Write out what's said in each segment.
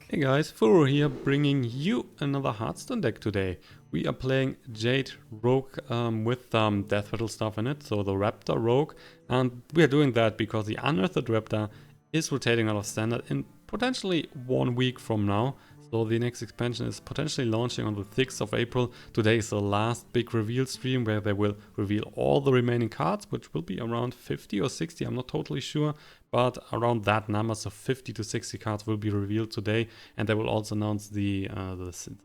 Hey guys, Furo here, bringing you another Hearthstone deck today. We are playing Jade Rogue with Death Rattle stuff in it, so the Raptor Rogue. And we are doing that because the Unearthed Raptor is rotating out of Standard in potentially 1 week from now. So the next expansion is potentially launching on the 6th of April. Today is the last big reveal stream where they will reveal all the remaining cards, which will be around 50 or 60, I'm not totally sure. But around that number, so 50 to 60 cards will be revealed today. And they will also announce the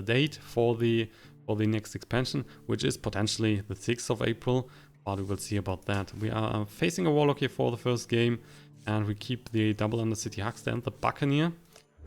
date for the next expansion, which is potentially the 6th of April. But we will see about that. We are facing a Warlock here for the first game. And we keep the double Undercity Huckster and the Buccaneer.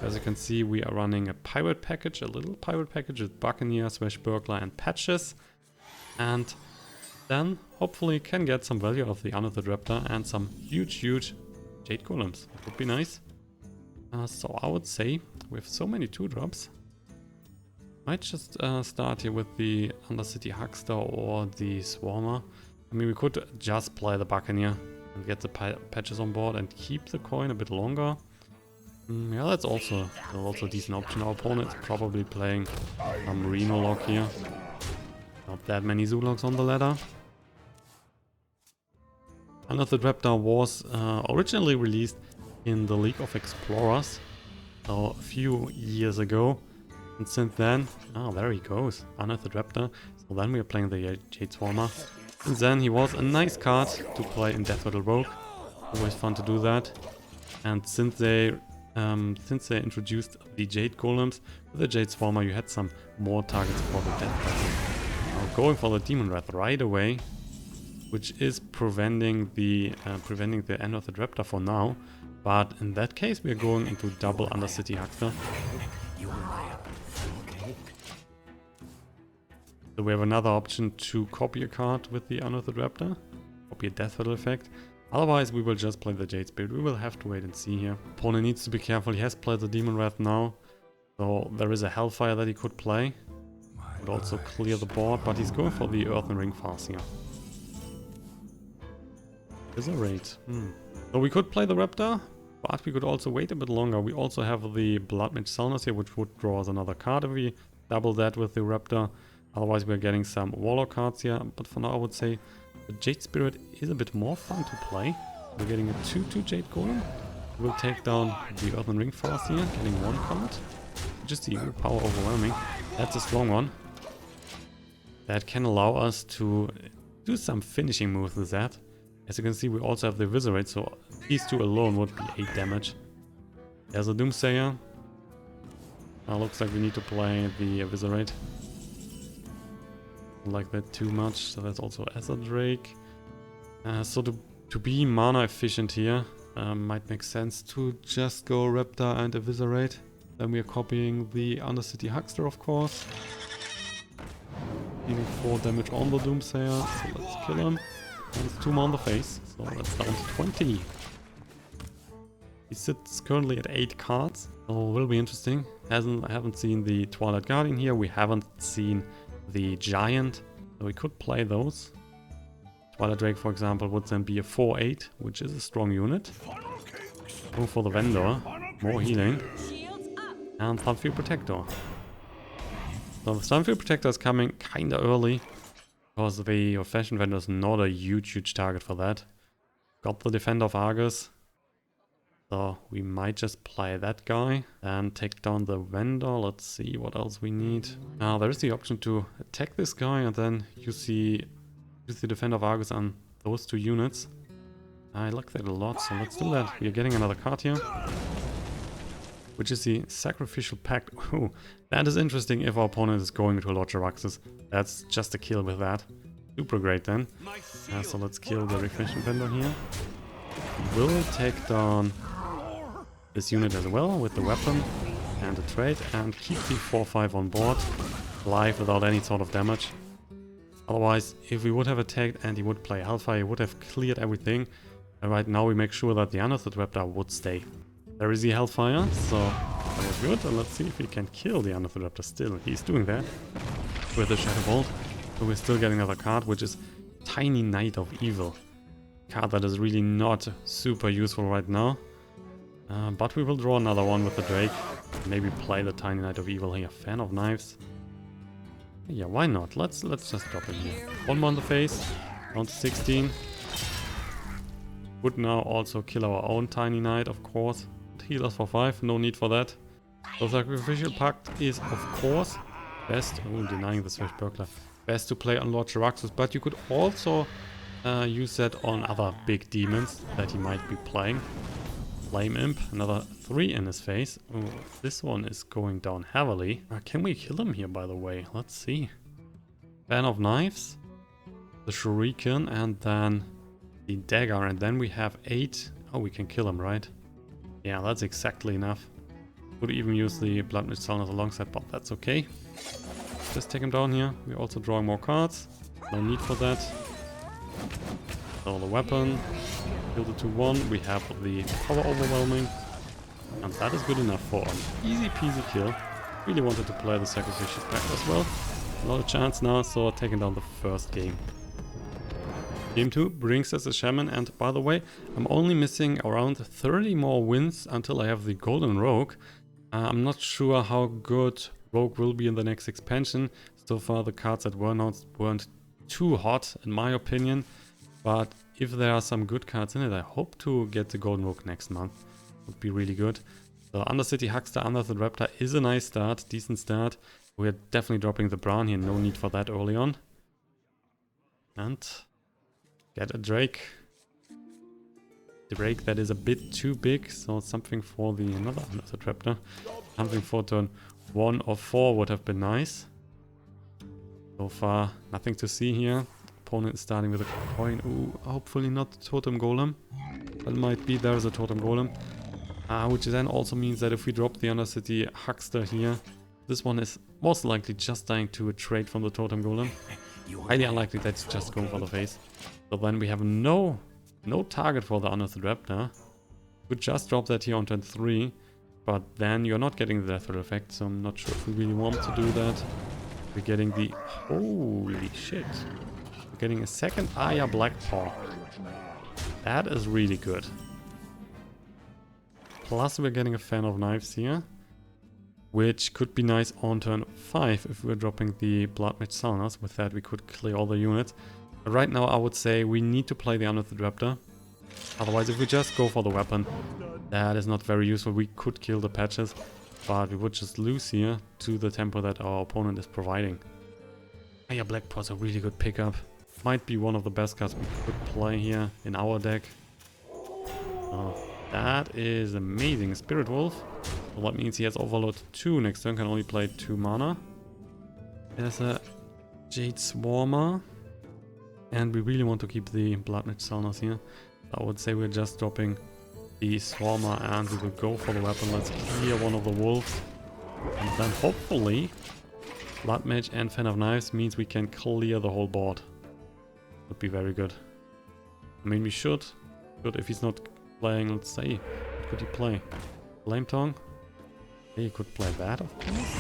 As you can see, we are running a pirate package, a little pirate package with Buccaneer, Swashburglar and patches. And then hopefully can get some value of the Unearthed Raptor and some huge Jade Golems. That would be nice. So I would say, with so many 2-drops, might just start here with the Undercity Huckster or the Swarmer. I mean, we could just play the Buccaneer and get the patches on board and keep the coin a bit longer. Yeah, that's also a decent option. Our opponent is probably playing some Reno lock here. Not that many Zoologs on the ladder. Unearthed Raptor was originally released in the League of Explorers, so a few years ago. And since then, there he goes, Unearthed Raptor. So then we are playing the Jade Swarmer. Since then he was a nice card to play in Death Rattle Rogue. Always fun to do that. And since they introduced the Jade Golems, with the Jade Swarmer you had some more targets for the Death Rattle. Now going for the Demon Wrath right away, which is preventing the Unearthed Raptor for now. But in that case we are going into double Undercity Huckster. So we have another option to copy a card with the Unearthed Raptor, copy a Death Rattle effect. Otherwise we will just play the Jade Spirit. We will have to wait and see here. Opponent needs to be careful. He has played the Demon Wrath now, so there is a Hellfire that he could play. Could also clear the board, but he's going for the Earthen Ring Farce here. Eviscerate. So we could play the Raptor, but we could also wait a bit longer. We also have the Bloodmage Thalnos here, which would draw us another card if we double that with the Raptor. Otherwise we're getting some Warlock cards here, but for now I would say the Jade Spirit is a bit more fun to play. We're getting a 2/2 Jade Golem. We'll take down the Earthen Ring Farce here, getting 1 card. Just the power overwhelming. That's a strong one. That can allow us to do some finishing moves with that. As you can see, we also have the Eviscerate, so these two alone would be 8 damage. There's a Doomsayer. Looks like we need to play the Eviscerate. Don't like that too much, so that's also Azure Drake. So to be mana efficient here, might make sense to just go Raptor and Eviscerate. Then we are copying the Undercity Huckster, of course. Dealing 4 damage on the Doomsayer, so let's kill him. And it's 2 more on the face, so that's down to 20. He sits currently at 8 cards, so will be interesting. I haven't seen the Twilight Guardian here, we haven't seen the Giant, so we could play those. Twilight Drake, for example, would then be a 4/8, which is a strong unit. Go for the Vendor, more healing, and Sunfield Protector. So the Sunfield Protector is coming kinda early, because the Fashion Vendor is not a huge target for that. Got the Defender of Argus, so we might just play that guy and take down the Vendor. Let's see what else we need. Now there is the option to attack this guy and then use the Defender of Argus on those 2 units. I like that a lot, so let's do that. We are getting another card here, which is the Sacrificial Pact. Oh, that is interesting if our opponent is going to Lord Jaraxxus. That's just a kill with that. Super great then. So let's kill the Reflection Vendor here. We'll take down this unit as well with the weapon and the trade and keep the 4/5 on board, live without any sort of damage. Otherwise, if we would have attacked and he would play Hellfire, he would have cleared everything. And right now we make sure that the Unearthed Raptor would stay. There is the Hellfire, so that was good. And let's see if we can kill the Unearthed Raptor still. He's doing that with the Shadow Bolt. So we're still getting another card, which is Tiny Knight of Evil. Card that is really not super useful right now. But we will draw another one with the Drake. Maybe play the Tiny Knight of Evil here. Fan of Knives. Yeah, why not? Let's just drop it here. One more on the face. Down to 16. Would now also kill our own Tiny Knight, of course. Heal us for 5. No need for that. So Sacrificial Pact is, of course, best. Oh, denying the Swashburglar. Best to play on Lord Jaraxxus. But you could also use that on other big demons that he might be playing. Flame Imp, another 3 in his face. Oh, this one is going down heavily. Can we kill him here, by the way? Let's see. Fan of Knives, the Shuriken, and then the Dagger. And then we have 8. Oh, we can kill him, right? Yeah, that's exactly enough. Could even use the Bloodmage Thalnos alongside, but that's okay. Just take him down here. We're also drawing more cards. No need for that. So the weapon. Kill the 2-1. We have the power overwhelming. And that is good enough for an easy peasy kill. Really wanted to play the Sacrificial Pact as well. Not a chance now, so taking down the first game. Game 2 brings us a Shaman, and by the way, I'm only missing around 30 more wins until I have the Golden Rogue. I'm not sure how good Rogue will be in the next expansion. So far the cards that were announced weren't too hot in my opinion. But if there are some good cards in it, I hope to get the Golden Rogue next month. Would be really good. So Undercity Huckster, Unearthed Raptor is a nice start, decent start. We're definitely dropping the Brann here, no need for that early on. And get a Drake. Drake that is a bit too big, so something for the another Unearthed Raptor. Something for turn 1 or 4 would have been nice. So far, nothing to see here. Opponent is starting with a coin. Ooh, hopefully not Totem Golem. That might be there's a Totem Golem. Which then also means that if we drop the Undercity Huckster here, this one is most likely just dying to a trade from the Totem Golem. Highly unlikely that's just going for the face. So then we have no target for the Unearthed Raptor. We could just drop that here on turn 3, but then you're not getting the death threat effect, so I'm not sure if we really want to do that. We're getting the... Holy shit. We're getting a second Aya Blackpaw. That is really good. Plus we're getting a Fan of Knives here, which could be nice on turn 5 if we're dropping the Bloodmage Thalnos. With that we could clear all the units. But right now I would say we need to play the Unearthed Raptor. Otherwise if we just go for the weapon, that is not very useful. We could kill the patches, but we would just lose here to the tempo that our opponent is providing. Aya Blackpaw is a really good pickup. Might be one of the best cards we could play here in our deck. That is amazing. Spirit Wolf. So that means he has Overload 2 next turn, can only play 2 mana. There's a Jade Swarmer. And we really want to keep the Bloodmage Thalnos here. I would say we're just dropping the Swarmer and we will go for the weapon. Let's clear one of the wolves. And then hopefully Bloodmage and Fan of Knives means we can clear the whole board. Would be very good. I mean we should. But if he's not playing, let's say, what could he play? Flame Tongue? Yeah, he could play that of course.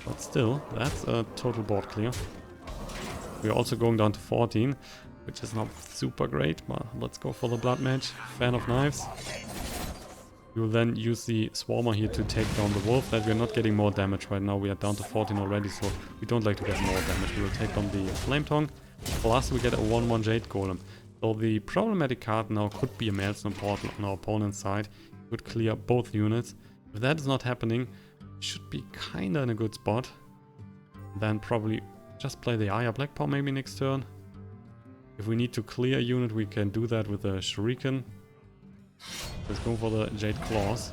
But still, that's a total board clear. We're also going down to 14, which is not super great, but let's go for the Bloodmage. Fan of Knives. We will then use the Swarmer here to take down the wolf. That we're not getting more damage right now. We are down to 14 already, so we don't like to get more damage. We will take down the Flame Tongue. Plus we get a 1-1 Jade Golem. So the problematic card now could be a Maelstrom Portal on our opponent's side. It would clear both units. If that is not happening, we should be kinda in a good spot. Then probably just play the Aya Blackpaw maybe next turn. If we need to clear a unit, we can do that with the Shuriken. Let's go for the Jade Claws.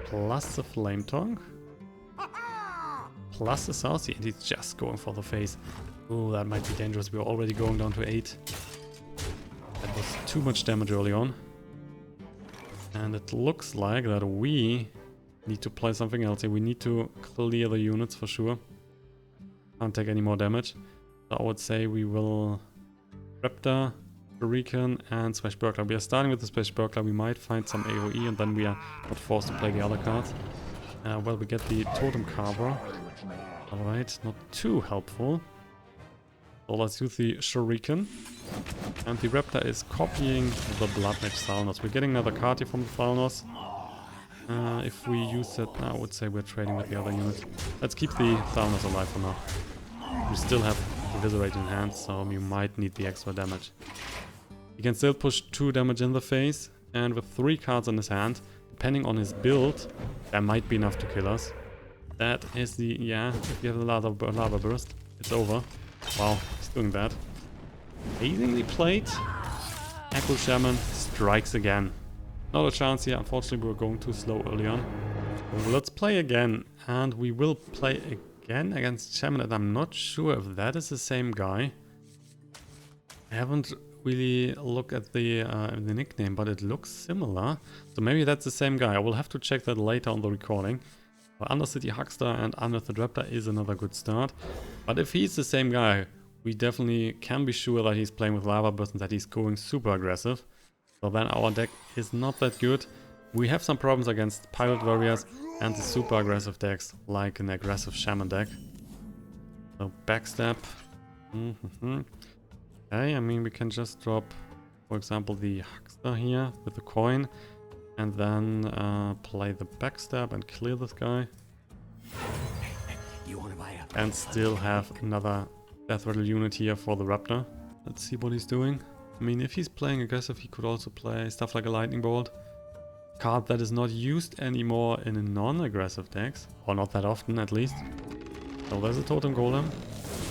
Plus the Flame Tongue. Plus the Saucy, and he's just going for the face. Oh, that might be dangerous. We're already going down to 8. That was too much damage early on. And it looks like that we need to play something else here. We need to clear the units for sure. Can't take any more damage. So I would say we will Raptor, Shuriken and Swashburglar. We are starting with the Swashburglar. We might find some AoE and then we are not forced to play the other cards. Well, we get the Totem Carver. Alright, not too helpful. So let's use the Shuriken. And the Raptor is copying the Bloodmage Thalnos. We're getting another card here from the Thalnos. If we use it, I would say we're trading with the other unit. Let's keep the Thalnos alive for now. We still have Eviscerate in hand, so you might need the extra damage. He can still push 2 damage in the face, and with 3 cards in his hand, depending on his build, that might be enough to kill us. That is the... yeah, if you have a lava burst, it's over. Wow, he's doing that. Amazingly played. Echo Shaman strikes again. Not a chance here, unfortunately we were going too slow early on. So let's play again, and we will play again against Shaman, and I'm not sure if that is the same guy. I haven't really looked at the nickname, but it looks similar. So maybe that's the same guy. I will have to check that later on the recording. But Undercity Huckster and Unearthed Raptor is another good start. But if he's the same guy, we definitely can be sure that he's playing with Lava Burst and that he's going super aggressive. So then our deck is not that good. We have some problems against Pirate Warriors and the super aggressive decks, like an aggressive Shaman deck. So Backstab. Okay, I mean we can just drop, for example, the Huckster here with the coin. And then play the Backstab and clear this guy. And still have another Death Rattle unit here for the Raptor. Let's see what he's doing. I mean, if he's playing aggressive, he could also play stuff like a Lightning Bolt. Card that is not used anymore in a non-aggressive decks. Or not that often, at least. So there's a Totem Golem.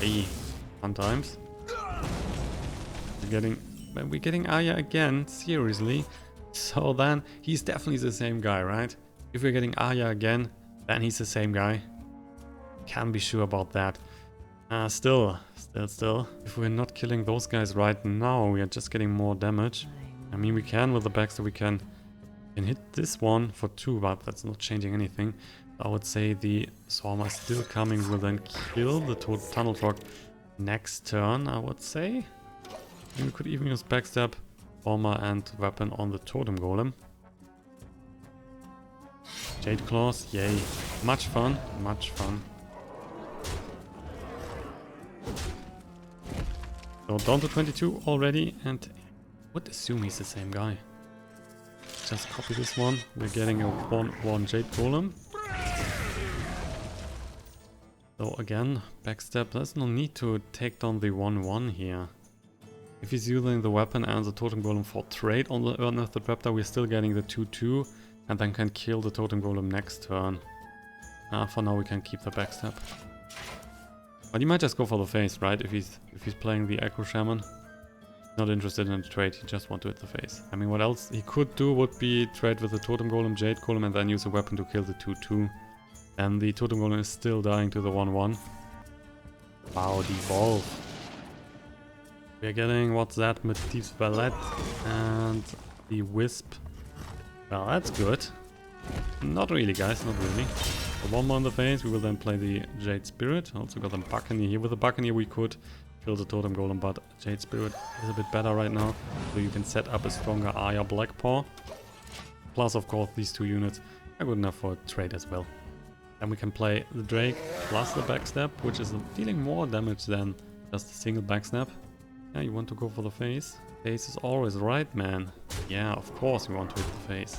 Hey, fun times. We're getting Arya again, seriously. So then, he's definitely the same guy, right? If we're getting Arya again, then he's the same guy. Can be sure about that. Still. If we're not killing those guys right now, we are just getting more damage. I mean, we can with the Backstab, we can hit this one for 2, but that's not changing anything. I would say the Swarmer is still coming, will then kill the Tunnel Frog next turn, I would say. And we could even use Backstab, Swarmer and weapon on the Totem Golem. Jade Claws, yay. Much fun, much fun. So down to 22 already, and I would assume he's the same guy. Just copy this one. We're getting a 1/1 Jade Golem. So again, Backstab, there's no need to take down the 1/1 here. If he's using the weapon and the Totem Golem for trade on the Unearthed Raptor, we're still getting the 2/2 and then can kill the Totem Golem next turn. For now we can keep the Backstab. But he might just go for the face, right? If he's playing the Echo Shaman. Not interested in a trade, he just wants to hit the face. I mean, what else he could do would be trade with the Totem Golem, Jade Golem, and then use a weapon to kill the 2/2. And the Totem Golem is still dying to the 1/1. Wow, devolve. We're getting, what's that, Medivh's Valet and the Wisp. Well, that's good. Not really, guys, not really. So 1 more in the face, we will then play the Jade Spirit. Also got a Buccaneer here. With the Buccaneer we could kill the Totem Golem, but Jade Spirit is a bit better right now. So you can set up a stronger Arya Blackpaw. Plus, of course, these 2 units are good enough for a trade as well. Then we can play the Drake plus the Backstab, which is dealing more damage than just a single Backstab. Yeah, you want to go for the face? Face is always right, man. Yeah, of course we want to hit the face.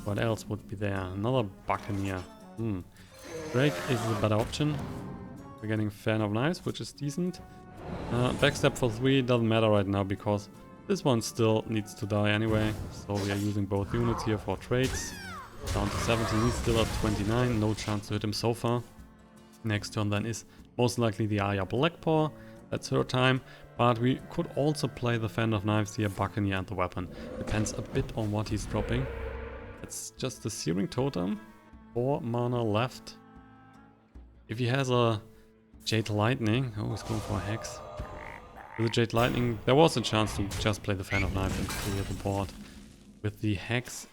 What else would be there? Another Buccaneer. Drake is the better option. We're getting Fan of Knives, which is decent. Backstab for 3 doesn't matter right now because this one still needs to die anyway. So we are using both units here for trades. Down to 17, he's still at 29, no chance to hit him so far. Next turn then is most likely the Arya Blackpaw. That's her time. But we could also play the Fan of Knives here, Buccaneer and the weapon. Depends a bit on what he's dropping. It's just the Searing Totem. 4 mana left. If he has a Jade Lightning... Oh, he's going for a Hex. With the Jade Lightning, there was a chance to just play the Fan of Knives and clear the board. With the Hex,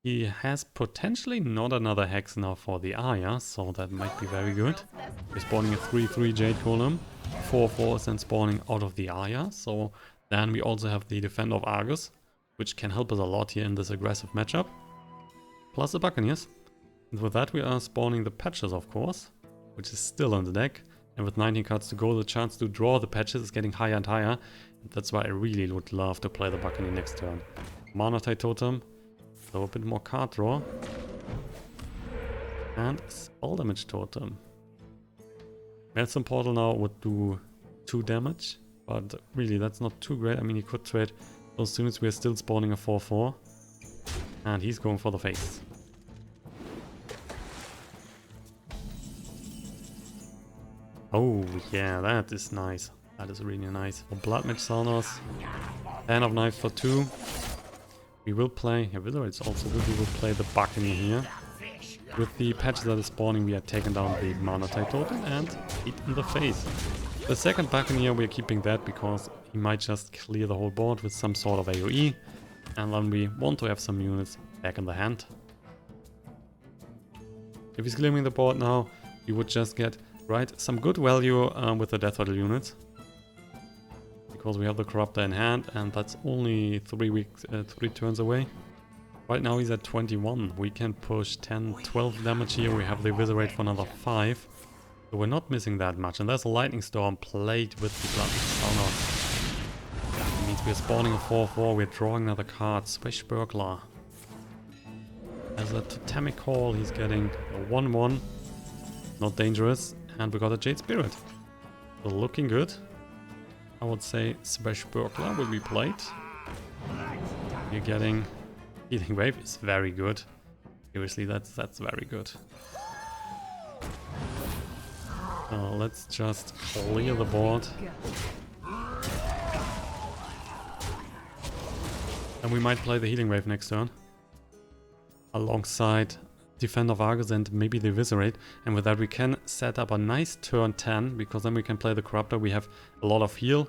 he has potentially not another Hex now for the Arya, so that might be very good. We're spawning a 3/3 Jade Golem. 4/4 is then spawning out of the Arya, so then we also have the Defender of Argus, which can help us a lot here in this aggressive matchup. Plus the Buccaneers. And with that we are spawning the Patches, of course, which is still on the deck. And with 19 cards to go, the chance to draw the patches is getting higher and higher. That's why I really would love to play the Buccaneer next turn. Mana Tide Totem, so a bit more card draw. And Spell Damage Totem. Maelstrom Portal now would do 2 damage, but really that's not too great. I mean, he could trade those units. We're still spawning a 4-4. And he's going for the face. Oh yeah, that is nice. That is really nice. For Bloodmage Thalnos, 10 of knives for 2. We will play, Eviscerate is also good. We will play the Buccaneer here. With the patch that is spawning, we are taking down the Mana Tide Totem and hit in the face. The second Buccaneer, we are keeping that because he might just clear the whole board with some sort of AoE. And then we want to have some units back in the hand. If he's clearing the board now, you would just get some good value with the Death Rattle units. Because we have the Corruptor in hand and that's only 3 turns away. Right now he's at 21. We can push 10, 12 damage here. We have the Eviscerate for another 5. So we're not missing that much. And there's a Lightning Storm played with the Bloodmage Thalnos. That means we're spawning a 4-4. We're drawing another card. Swashburglar. As a Totemic Call, he's getting a 1-1. Not dangerous. And we got a Jade Spirit. So looking good. I would say Swashburglar will be played. You're getting Healing Wave is very good. Seriously, that's very good. Let's just clear the board. And we might play the Healing Wave next turn. Alongside Defender of Argus and maybe the Eviscerate. And with that we can set up a nice turn 10. Because then we can play the Corruptor. We have a lot of heal.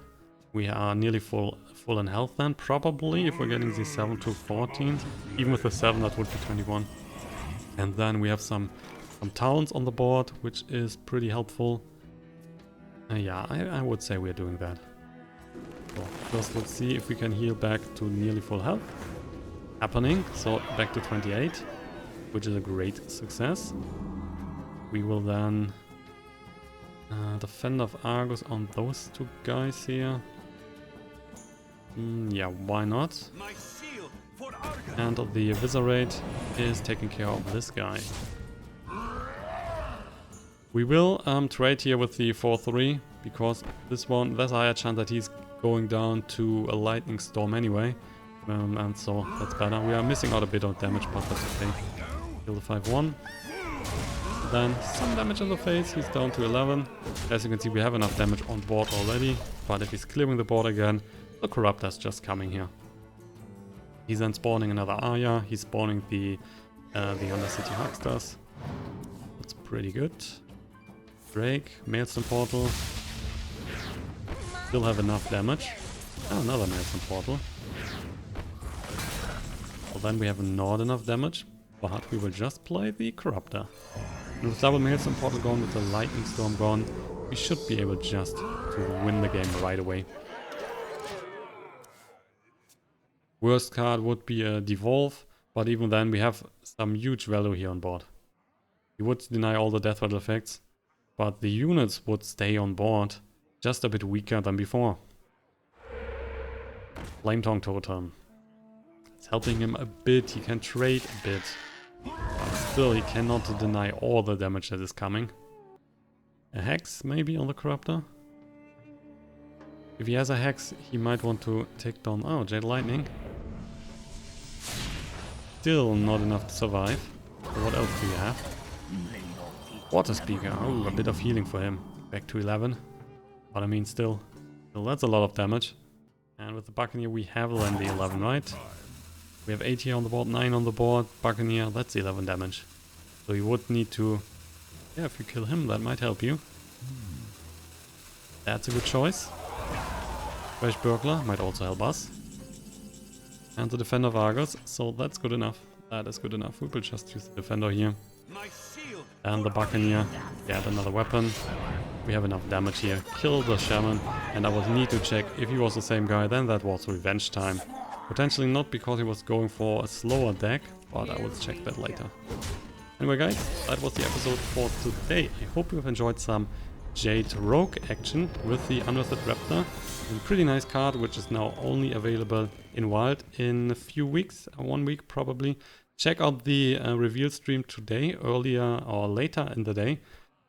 We are nearly full in health then. Probably if we're getting the 7 to 14. Even with the 7 that would be 21. And then we have some towns on the board, which is pretty helpful. Yeah, I would say we're doing that. So first let's see if we can heal back to nearly full health. Happening, so back to 28, which is a great success. We will then Defender of Argus on those 2 guys here. Yeah, why not? And the Eviscerate is taking care of this guy. We will trade here with the 4-3 because this one, there's a higher chance that he's going down to a Lightning Storm anyway. And so that's better. We are missing out a bit on damage, but that's okay. Kill the 5-1. Then some damage on the face, he's down to 11. As you can see, we have enough damage on board already. But if he's clearing the board again, the Corruptor's just coming here. He's then spawning another Arya. He's spawning the Undercity Hucksters. That's pretty good. Drake, Maelstrom Portal. Still have enough damage. Oh, another Maelstrom Portal. Well, then we have not enough damage, but we will just play the Corruptor. And with double Maelstrom Portal gone, with the Lightning Storm gone, we should be able just to win the game right away. Worst card would be a Devolve, but even then we have some huge value here on board. He would deny all the Death Rattle effects, but the units would stay on board, just a bit weaker than before. Flame Tongue Totem. It's helping him a bit, he can trade a bit. But still, he cannot deny all the damage that is coming. A Hex, maybe, on the Corruptor? If he has a Hex, he might want to take down... Oh, Jade Lightning. Still not enough to survive. So what else do you have? Water Speaker. Oh, a bit of healing for him. Back to 11. But I mean, still that's a lot of damage. And with the Buccaneer, we have then the 11, right? We have 8 here on the board, 9 on the board. Buccaneer, that's 11 damage. So you would need to... Yeah, if you kill him, that might help you. That's a good choice. Swashburglar might also help us. And the Defender of Argus, so that's good enough. That is good enough. We will just use the Defender here. And the Buccaneer, get another weapon. We have enough damage here. Kill the Shaman. And I would need to check if he was the same guy, then that was revenge time. Potentially not because he was going for a slower deck, but I will check that later. Anyway guys, that was the episode for today. I hope you've enjoyed some Jade Rogue action with the Unearthed Raptor. A pretty nice card, which is now only available in Wild in a few weeks, 1 week probably. Check out the reveal stream today, earlier or later in the day.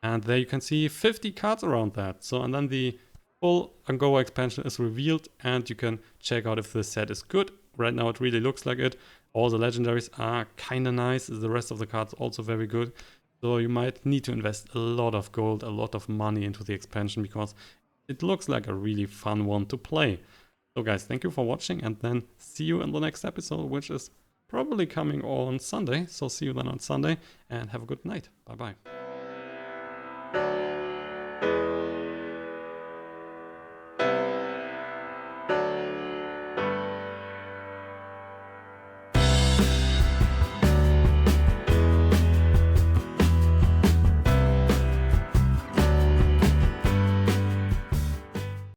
And there you can see 50 cards around that. So, and then the full Angoa expansion is revealed and you can check out if the set is good. Right now it really looks like it. All the legendaries are kind of nice. The rest of the cards also very good. So you might need to invest a lot of gold, a lot of money into the expansion because it looks like a really fun one to play. So guys, thank you for watching and then see you in the next episode, which is probably coming on Sunday. So see you then on Sunday and have a good night. Bye bye.